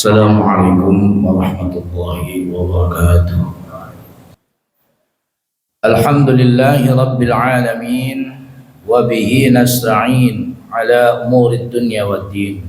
Assalamualaikum warahmatullahi wabarakatuh. Alhamdulillahi rabbil alamin wa bihi nasta'in ala umurid dunya waddin.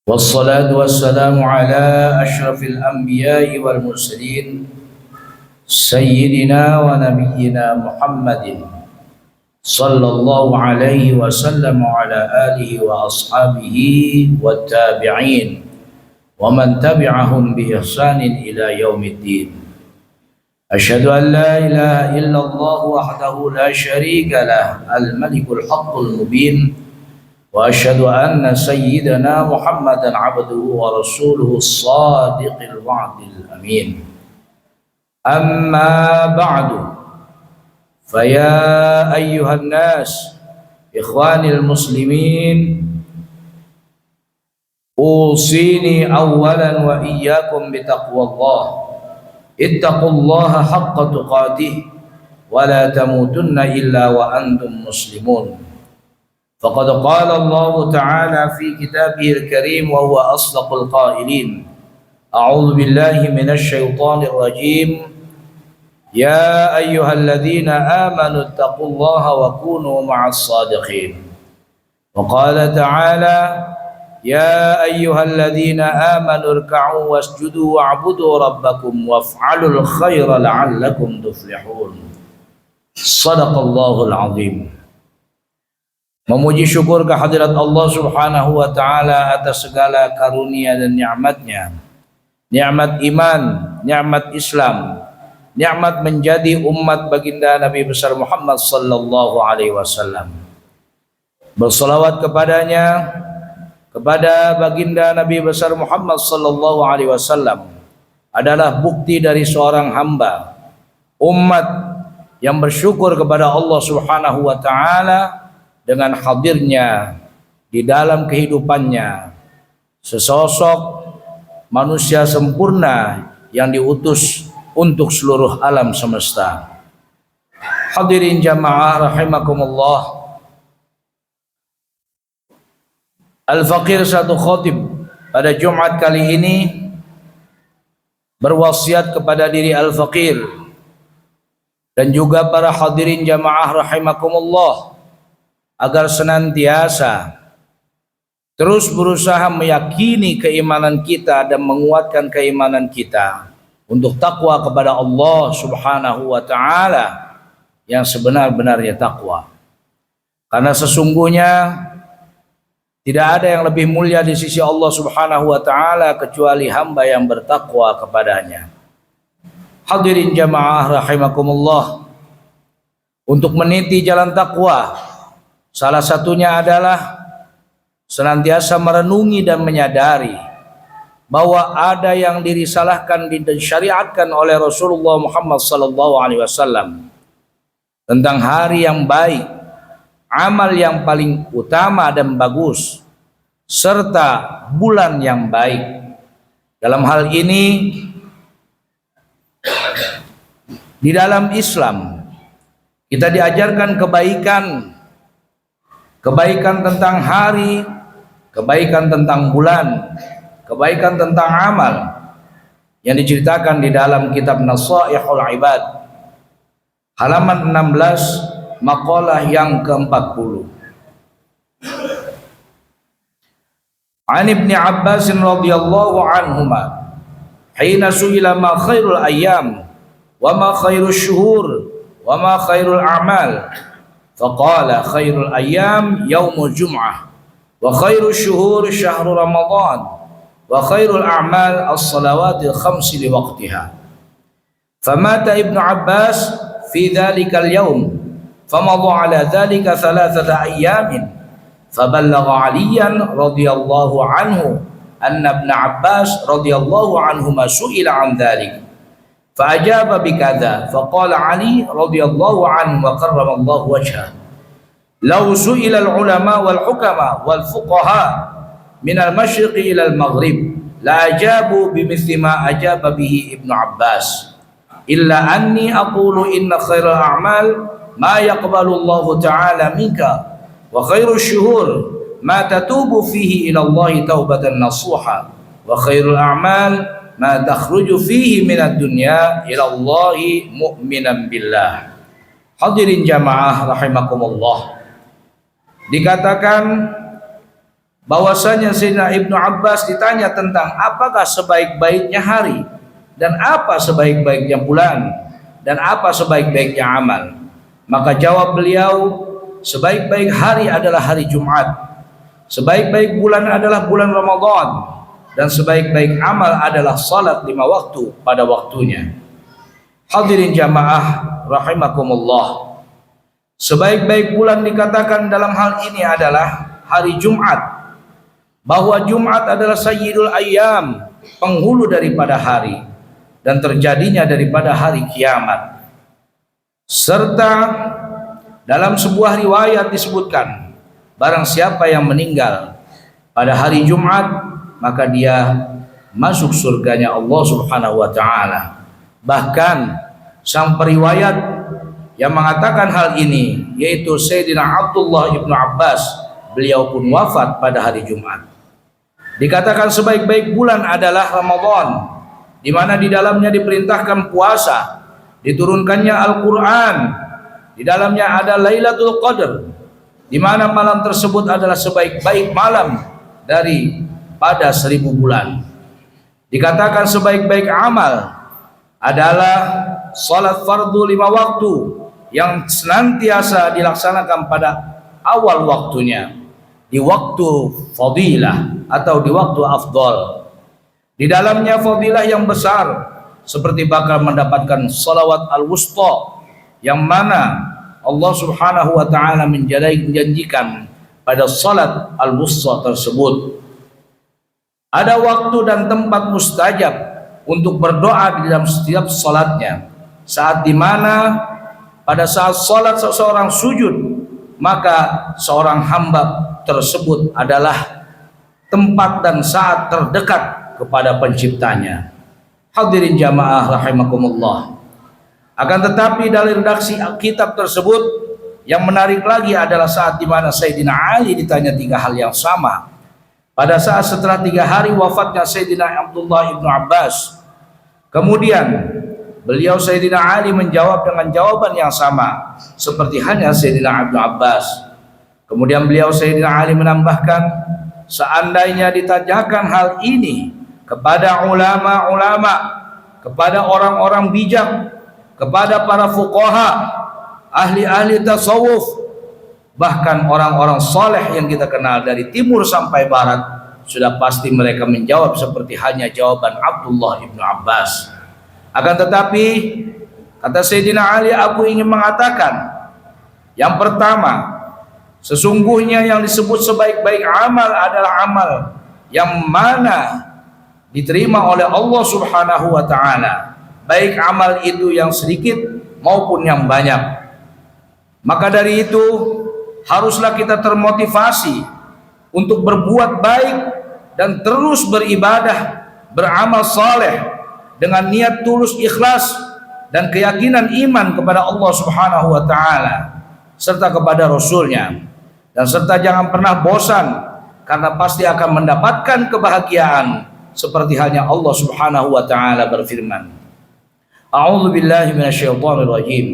Wassalatu wassalamu ala asyrafil anbiya'i wal mursalin sayyidina wa nabiyyina Muhammadin sallallahu alaihi wasallam wa ala alihi wa ashabihi wa tabi'in wa man tabi'ahum bi ihsanin ila yaumiddin. Asyhadu an la ilaha illallah wahdahu la syarika lah al-malikul haqqul mubin wa asyhadu anna sayyidana Muhammadan abduhu wa rasuluhu as-sadiqil wa'dil amin. Amma ba'du. فيا أيها الناس إخواني المسلمين أوصيني أولا وإياكم بتقوى الله اتقوا الله حق تقاته ولا تموتن إلا وأنتم مسلمون فقد قال الله تعالى في كتابه الكريم وهو أصدق القائلين أعوذ بالله من الشيطان الرجيم يا أيها الذين آمنوا اتقوا الله وكونوا مع الصادقين وقال تعالى يا أيها الذين آمنوا اركعوا واسجدوا واعبدوا ربكم وافعلوا الخير لعلكم تفلحون صدق الله العظيم. Memuji syukur kehadirat Allah Subhanahu wa taala atas segala karunia dan nikmat-Nya. Nikmat iman, nikmat Islam, nikmat menjadi umat baginda Nabi besar Muhammad sallallahu alaihi wasallam. Bersalawat kepadanya, kepada baginda Nabi besar Muhammad sallallahu alaihi wasallam adalah bukti dari seorang hamba umat yang bersyukur kepada Allah Subhanahu wa taala dengan hadirnya di dalam kehidupannya sesosok manusia sempurna yang diutus untuk seluruh alam semesta. Hadirin jamaah rahimakumullah. Al-Faqir satu khatib pada Jumat kali ini berwasiat kepada diri Al-Faqir dan juga para hadirin jamaah rahimakumullah agar senantiasa terus berusaha meyakini keimanan kita dan menguatkan keimanan kita untuk takwa kepada Allah Subhanahu wa taala yang sebenar-benarnya takwa. Karena sesungguhnya tidak ada yang lebih mulia di sisi Allah Subhanahu wa taala kecuali hamba yang bertakwa kepadanya. Hadirin jamaah rahimakumullah, untuk meniti jalan takwa salah satunya adalah senantiasa merenungi dan menyadari bahwa ada yang dirisalahkan dan syariatkan oleh Rasulullah Muhammad sallallahu alaihi wasallam tentang hari yang baik, amal yang paling utama dan bagus, serta bulan yang baik. Dalam hal ini, di dalam Islam kita diajarkan kebaikan tentang hari, kebaikan tentang bulan, kebaikan tentang amal yang diceritakan di dalam kitab Nasaihul Ibad halaman 16 maqalah yang ke-40. An Ibni Abbas radhiyallahu anhuma hina su'ila ma khairul ayyam wa ma khairul syuhur wa ma khairul a'mal faqala khairul ayyam yaumul jum'ah wa khairul syuhur syahrul ramadan wa khairul a'mal as-salawatil khamsi li waqtiha. Famata Ibnu Abbas fi dhalikal yawm famadha ala dhalika thalathata ayyamin faballagha Aliyan radhiyallahu anhu anna Ibnu Abbas radhiyallahu anhuma su'ila an dhalik fa ajaba bikadha faqala Ali radhiyallahu anhu wa karramallahu wajhahu law su'ila al-ulama wal hukama wal fuqaha min al-masyriqi ila al-maghrib la ajabu bimithli ma ajaba bihi Ibnu Abbas illa anni aqulu inna khairal a'mal ma yaqbalu Allah ta'ala minka wa khairu syuhur ma tatubu fihi ila Allah taubatan nasuha wa khairul a'mal ma takhruju fihi minad dunya ila Allah mu'minan billah. Hadirin jamaah rahimakumullah. Dikatakan bahwasanya Sayyidina Ibnu Abbas ditanya tentang apakah sebaik-baiknya hari dan apa sebaik-baiknya bulan dan apa sebaik-baiknya amal. Maka jawab beliau, sebaik-baik hari adalah hari Jumat, sebaik-baik bulan adalah bulan Ramadan, dan sebaik-baik amal adalah salat 5 waktu pada waktunya. Hadirin jamaah rahimakumullah. Sebaik-baik bulan dikatakan dalam hal ini adalah hari Jumat, bahwa Jumat adalah sayyidul ayyam, penghulu daripada hari dan terjadinya daripada hari kiamat. Serta dalam sebuah riwayat disebutkan, barang siapa yang meninggal pada hari Jumat maka dia masuk surganya Allah Subhanahu wa taala. Bahkan sang periwayat yang mengatakan hal ini yaitu Sayyidina Abdullah ibnu Abbas, beliau pun wafat pada hari Jumat. Dikatakan sebaik-baik bulan adalah Ramadan, di mana di dalamnya diperintahkan puasa, diturunkannya Al-Quran, di dalamnya ada Lailatul Qadar, di mana malam tersebut adalah sebaik-baik malam daripada 1000 bulan. Dikatakan sebaik-baik amal adalah salat fardu 5 waktu yang senantiasa dilaksanakan pada awal waktunya, di waktu fadilah atau di waktu afdal. Di dalamnya fadilah yang besar, seperti bakal mendapatkan salawat al-wusta, yang mana Allah Subhanahu wa taala menjanjikan pada salat al-wusta tersebut. Ada waktu dan tempat mustajab untuk berdoa di dalam setiap salatnya. Saat dimana pada saat salat seseorang sujud, maka seorang hamba tersebut adalah tempat dan saat terdekat kepada penciptanya. Hadirin jamaah rahimakumullah. Akan tetapi dari redaksi kitab tersebut yang menarik lagi adalah saat di mana Sayyidina Ali ditanya 3 hal yang sama. Pada saat setelah 3 hari wafatnya Sayyidina Abdullah ibnu Abbas, kemudian beliau Sayyidina Ali menjawab dengan jawaban yang sama seperti hanya Sayyidina Ibnu Abbas. Kemudian beliau Sayyidina Ali menambahkan, seandainya ditanyakan hal ini kepada ulama-ulama, kepada orang-orang bijak, kepada para fuqaha, ahli-ahli tasawuf, bahkan orang-orang soleh yang kita kenal dari timur sampai barat, sudah pasti mereka menjawab seperti hanya jawaban Abdullah ibnu Abbas. Akan tetapi kata Sayyidina Ali, aku ingin mengatakan yang pertama, sesungguhnya yang disebut sebaik-baik amal adalah amal yang mana diterima oleh Allah Subhanahu wa taala, baik amal itu yang sedikit maupun yang banyak. Maka dari itu haruslah kita termotivasi untuk berbuat baik dan terus beribadah, beramal saleh dengan niat tulus, ikhlas dan keyakinan iman kepada Allah Subhanahu wa taala serta kepada Rasulnya, dan serta jangan pernah bosan, karena pasti akan mendapatkan kebahagiaan seperti halnya Allah Subhanahu wa taala berfirman, A'udzu billahi minasyaitonir rajim.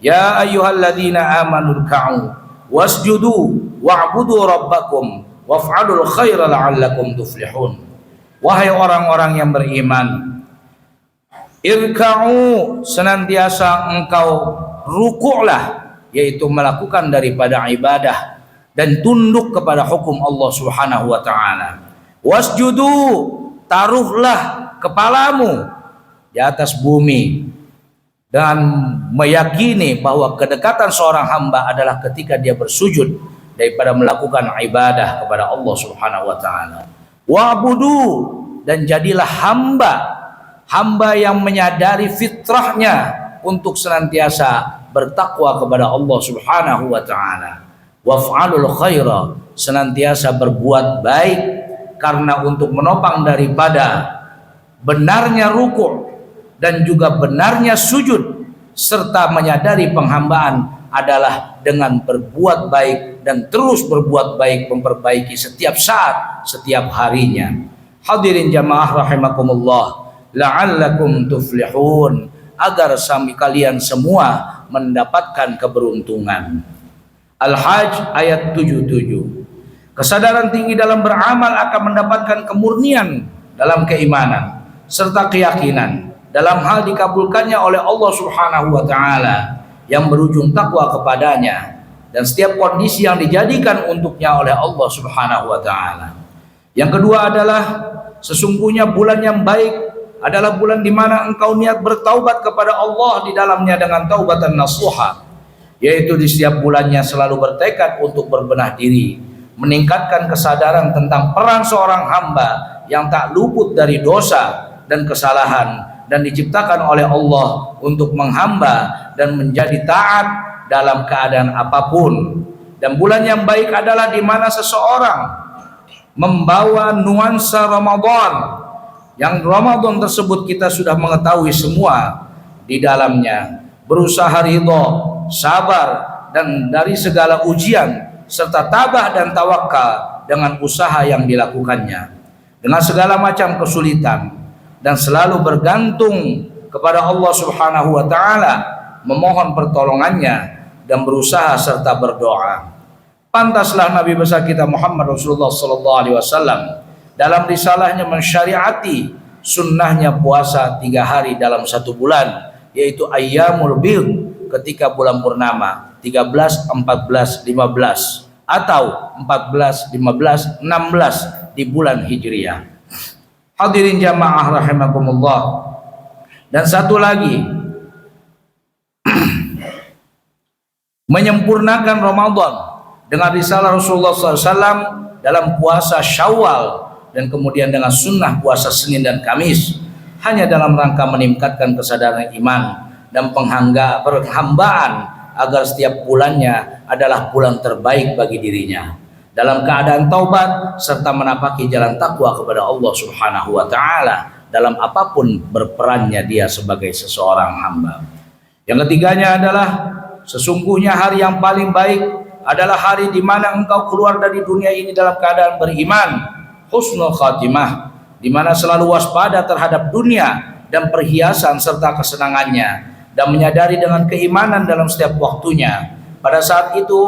Ya ayyuhalladzina amanu ruk'u wasjudu wa'budu rabbakum waf'alul khaira la'allakum tuflihun. Wahai orang-orang yang beriman, irka'u, senantiasa engkau rukuklah, yaitu melakukan daripada ibadah dan tunduk kepada hukum Allah Subhanahu wa taala. Wasjudu, taruhlah kepalamu di atas bumi dan meyakini bahwa kedekatan seorang hamba adalah ketika dia bersujud daripada melakukan ibadah kepada Allah Subhanahu wa taala. Wa'budu, dan jadilah hamba yang menyadari fitrahnya untuk senantiasa bertakwa kepada Allah Subhanahu wa taala. Waf'alul khaira, senantiasa berbuat baik karena untuk menopang daripada benarnya ruku' dan juga benarnya sujud, serta menyadari penghambaan adalah dengan berbuat baik dan terus berbuat baik, memperbaiki setiap saat, setiap harinya. Hadirin jamaah rahimakumullah, la'allakum tuflihun, agar kalian semua mendapatkan keberuntungan. Al-Hajj ayat 77. Kesadaran tinggi dalam beramal akan mendapatkan kemurnian dalam keimanan serta keyakinan dalam hal dikabulkannya oleh Allah Subhanahu wa taala yang berujung takwa kepadanya, dan setiap kondisi yang dijadikan untuknya oleh Allah Subhanahu wa taala. Yang kedua adalah sesungguhnya bulan yang baik adalah bulan di mana engkau niat bertaubat kepada Allah di dalamnya dengan taubatan nasuha, yaitu di setiap bulannya selalu bertekad untuk berbenah diri, meningkatkan kesadaran tentang peran seorang hamba yang tak luput dari dosa dan kesalahan, dan diciptakan oleh Allah untuk menghamba dan menjadi taat dalam keadaan apapun. Dan bulan yang baik adalah di mana seseorang membawa nuansa Ramadan, yang Ramadan tersebut kita sudah mengetahui semua di dalamnya, berusaha ridho, sabar dan dari segala ujian, serta tabah dan tawakal dengan usaha yang dilakukannya dengan segala macam kesulitan, dan selalu bergantung kepada Allah Subhanahu wa taala, memohon pertolongannya dan berusaha serta berdoa. Pantaslah Nabi besar kita Muhammad Rasulullah sallallahu alaihi wasallam dalam risalahnya mensyariati sunnahnya puasa 3 hari dalam 1 bulan, yaitu ayyamul bid, ketika bulan purnama 13, 14, 15 atau 14, 15, 16 di bulan Hijriah. Hadirin jamaah rahimakumullah. Dan satu lagi, menyempurnakan Ramadan dengan risalah Rasulullah SAW dalam puasa Syawal, dan kemudian dengan sunnah puasa Senin dan Kamis, hanya dalam rangka meningkatkan kesadaran iman dan penghambaan agar setiap bulannya adalah bulan terbaik bagi dirinya, dalam keadaan taubat serta menapaki jalan takwa kepada Allah Subhanahu wa taala dalam apapun berperannya dia sebagai seseorang hamba. Yang ketiganya adalah sesungguhnya hari yang paling baik adalah hari di mana engkau keluar dari dunia ini dalam keadaan beriman, husnul khatimah, di mana selalu waspada terhadap dunia dan perhiasan serta kesenangannya, dan menyadari dengan keimanan dalam setiap waktunya. Pada saat itu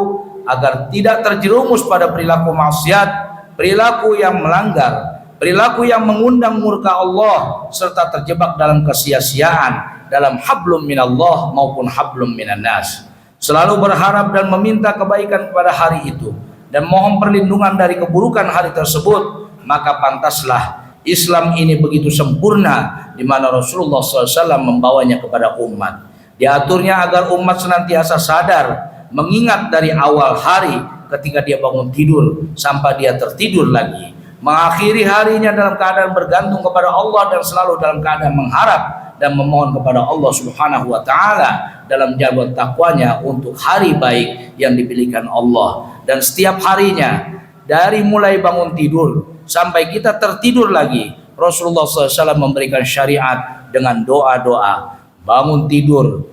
agar tidak terjerumus pada perilaku maksiat, perilaku yang melanggar, perilaku yang mengundang murka Allah, serta terjebak dalam kesia-siaan dalam hablum minallah maupun hablum minannas. Selalu berharap dan meminta kebaikan kepada hari itu dan mohon perlindungan dari keburukan hari tersebut, maka pantaslah Islam ini begitu sempurna di mana Rasulullah SAW membawanya kepada umat. Diaturnya agar umat senantiasa sadar, mengingat dari awal hari ketika dia bangun tidur sampai dia tertidur lagi, mengakhiri harinya dalam keadaan bergantung kepada Allah dan selalu dalam keadaan mengharap dan memohon kepada Allah Subhanahu wa taala dalam jalan takwanya untuk hari baik yang dipilihkan Allah. Dan setiap harinya dari mulai bangun tidur sampai kita tertidur lagi, Rasulullah SAW memberikan syariat dengan doa-doa. Bangun tidur,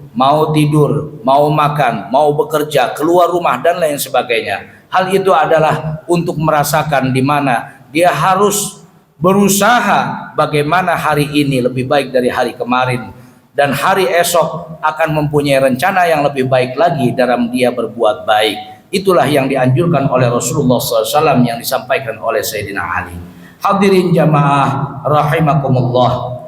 mau makan, mau bekerja, keluar rumah dan lain sebagainya. Hal itu adalah untuk merasakan di mana dia harus berusaha bagaimana hari ini lebih baik dari hari kemarin, dan hari esok akan mempunyai rencana yang lebih baik lagi dalam dia berbuat baik. Itulah yang dianjurkan oleh Rasulullah SAW yang disampaikan oleh Sayyidina Ali. Hadirin jamaah rahimakumullah,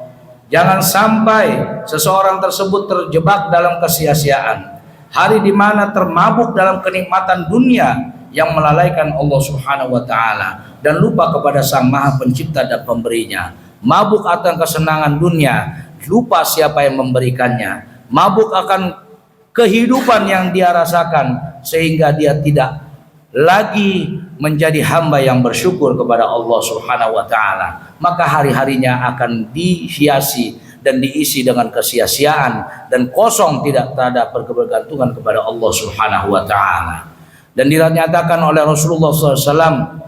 jangan sampai seseorang tersebut terjebak dalam kesia-siaan, hari di mana termabuk dalam kenikmatan dunia yang melalaikan Allah Subhanahu wa taala dan lupa kepada Sang Maha Pencipta dan Pemberinya. Mabuk akan kesenangan dunia, lupa siapa yang memberikannya. Mabuk akan kehidupan yang dia rasakan sehingga dia tidak lagi menjadi hamba yang bersyukur kepada Allah Subhanahu wa taala. Maka hari-harinya akan dihiasi dan diisi dengan kesia-siaan dan kosong, tidak ada berkebergantungan kepada Allah Subhanahu wa taala. Dan dinyatakan oleh Rasulullah SAW,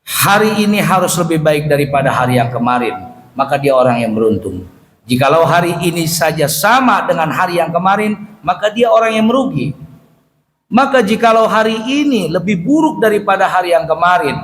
hari ini harus lebih baik daripada hari yang kemarin, maka dia orang yang beruntung. Jikalau hari ini saja sama dengan hari yang kemarin, maka dia orang yang merugi. Maka jikalau hari ini lebih buruk daripada hari yang kemarin,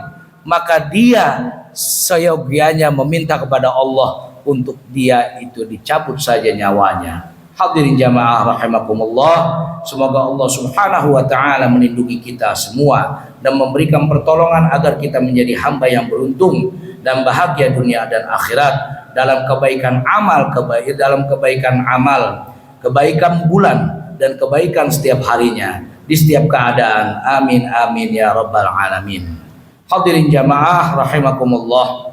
maka dia seyogianya meminta kepada Allah untuk dia itu dicabut saja nyawanya. Hadirin jamaah rahimakumullah, semoga Allah Subhanahu wa taala melindungi kita semua dan memberikan pertolongan agar kita menjadi hamba yang beruntung dan bahagia dunia dan akhirat dalam kebaikan amal, kebaikan bulan dan kebaikan setiap harinya di setiap keadaan. Amin amin ya rabbal alamin. Hadirin jamaah rahimakumullah,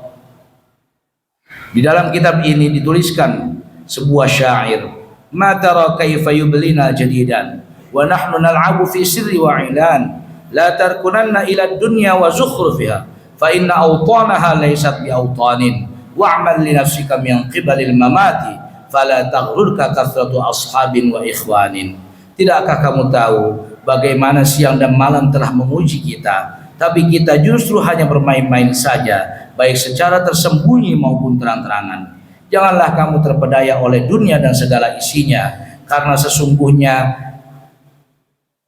di dalam kitab ini dituliskan sebuah syair, ma tara kaifa yublina jadidan wa nahnu nal'abu fi sirri wa ilan la tarkunanna ila dunya wa zukhrufiha fa inna awtanaha laysat bi awtanin wa'mal li nafsika min qibalil mamati fala taghrurka kathratu ashabin wa ikhwanin. Tidakkah kamu tahu bagaimana siang dan malam telah menguji kita, tapi kita justru hanya bermain-main saja, baik secara tersembunyi maupun terang-terangan. Janganlah kamu terpedaya oleh dunia dan segala isinya, karena sesungguhnya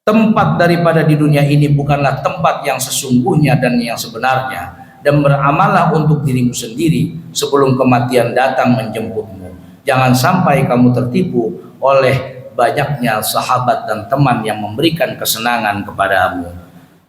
tempat daripada di dunia ini bukanlah tempat yang sesungguhnya dan yang sebenarnya. Dan beramallah untuk dirimu sendiri sebelum kematian datang menjemputmu. Jangan sampai kamu tertipu oleh banyaknya sahabat dan teman yang memberikan kesenangan kepadamu.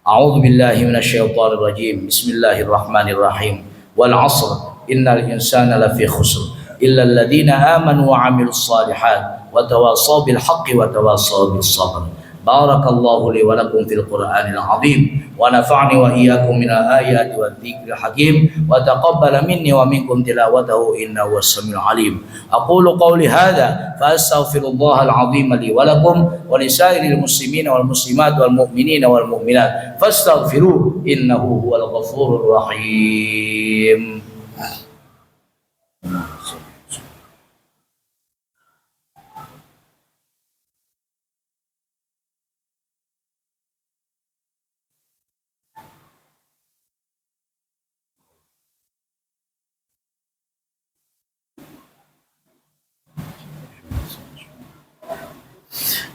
A'udzubillahi minasyaitonirrajim. Bismillahirrahmanirrahim. Wal 'asr innal insana lafi khusr illa alladziina aamanu wa 'amilus shalihat wa tawassaw bil haqqi wa tawassaw bis sabr. Barakallahu li wa lakum fil Qur'anil 'azim wa nafa'ni wa iyyakum minal ayati wadh-dhikril hakim wa taqabbala minni wa minkum tilawatahu innahu was-sami'ul 'alim. Aqulu qawli hadza fa astaghfirullahal 'azim li wa lakum wa lisairil muslimina wal muslimat wal mu'minina wal mu'minat fastaghfiruhu innahu huwal ghafurur rahim.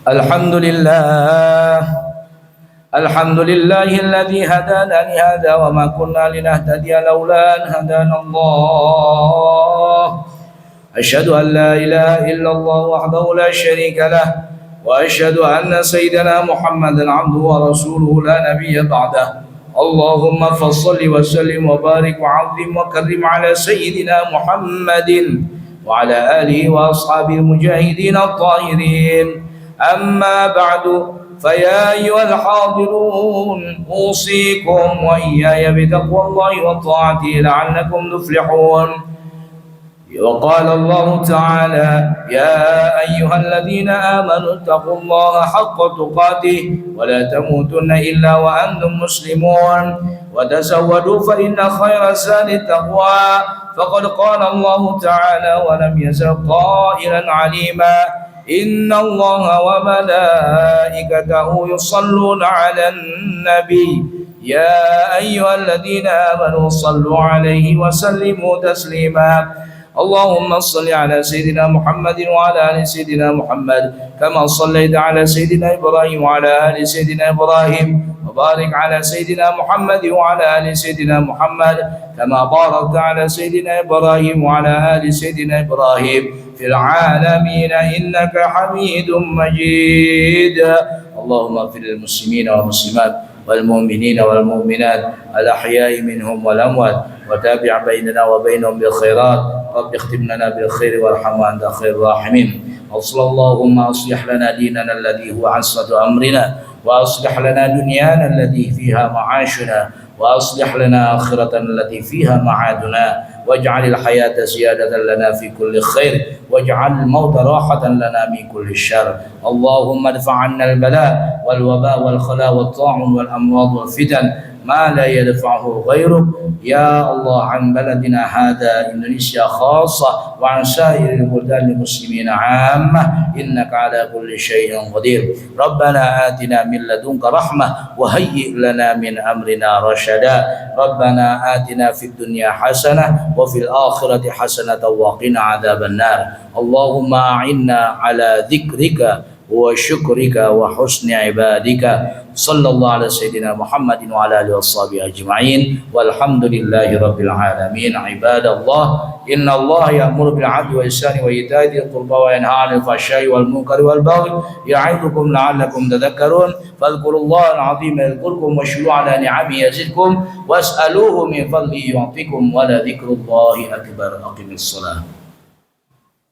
Alhamdulillah, alhamdulillahilladzi hadana li hadza wa ma kunna linahtadiya laula an hadana Allah. Asyhadu an la ilaha illallah wahdahu la syarika lah wa asyhadu anna sayyidana Muhammadan 'abduhu wa rasuluhu la nabiyya ba'dah. Allahumma fassalli wa sallim wa barik wa 'azzim wa karrim ala sayyidina Muhammadin wa ala alihi wa ashabil mujahidin at-tahirin. أما بعد فيا أيها الحاضرون أوصيكم وإياي بتقوى الله وطاعته لعلكم تفلحون. وقال الله تعالى يا أيها الذين آمنوا اتقوا الله حق تقاته ولا تموتن إلا وأنتم مسلمون وتزودوا فإن خير الزاد التقوى فقد قال الله تعالى ولم يزل قائلا عليما إن الله وملائكته يصلون على النبي يا أيها الذين آمنوا صلوا عليه وسلموا تسليما. اللهم صل على سيدنا محمد وعلى آل سيدنا محمد كما صليت على سيدنا إبراهيم وعلى آل سيدنا إبراهيم وبارك على سيدنا محمد وعلى آل سيدنا محمد كما باركت على سيدنا إبراهيم وعلى آل سيدنا إبراهيم في العالمين إنك حميد مجيد. اللهم اغفر للمسلمين والمسلمات والمؤمنين والمؤمنات الأحياء منهم والأموات وتابع بيننا وبينهم بالخيرات. رب اختم لنا بالخير وارحم وأنت خير الراحمين. اللهم أصلح لنا ديننا الذي هو عصمة أمرنا وأصلح لنا دنيانا التي فيها معاشنا وأصلح لنا آخرتنا التي فيها معادنا واجعل الحياة زيادة لنا في كل خير واجعل الموت راحة لنا من كل شر. اللهم ادفع عنا البلاء والوباء والخلاء والطاعون والأمراض والفتن ما لا يدفعه غيرك يا الله عن بلدنا هذا إندونيسيا خاصة وعن سائر البلدان المسلمين عامة إنك على كل شيء قدير. ربنا آتنا من لدنك رحمة وهيئ لنا من أمرنا رشدا. ربنا آتنا في الدنيا حسنة وفي الآخرة حسنة وقنا عذاب النار. اللهم أعنا على ذكرك وشكرك وحسن عبادك. صلى الله على سيدنا محمد وعلى آله وصحبه أجمعين والحمد لله رب العالمين. عباد الله إن الله يأمر بالعدل والإحسان وإيتاء ذي القربى وينهى عن الفحشاء والمنكر والبغي يعظكم لعلكم تذكرون. فاذكروا الله العظيم يذكركم واشكروه على نعمه يزدكم واسألوه من فضله يعطيكم ولذكر الله أكبر. أقم الصلاة.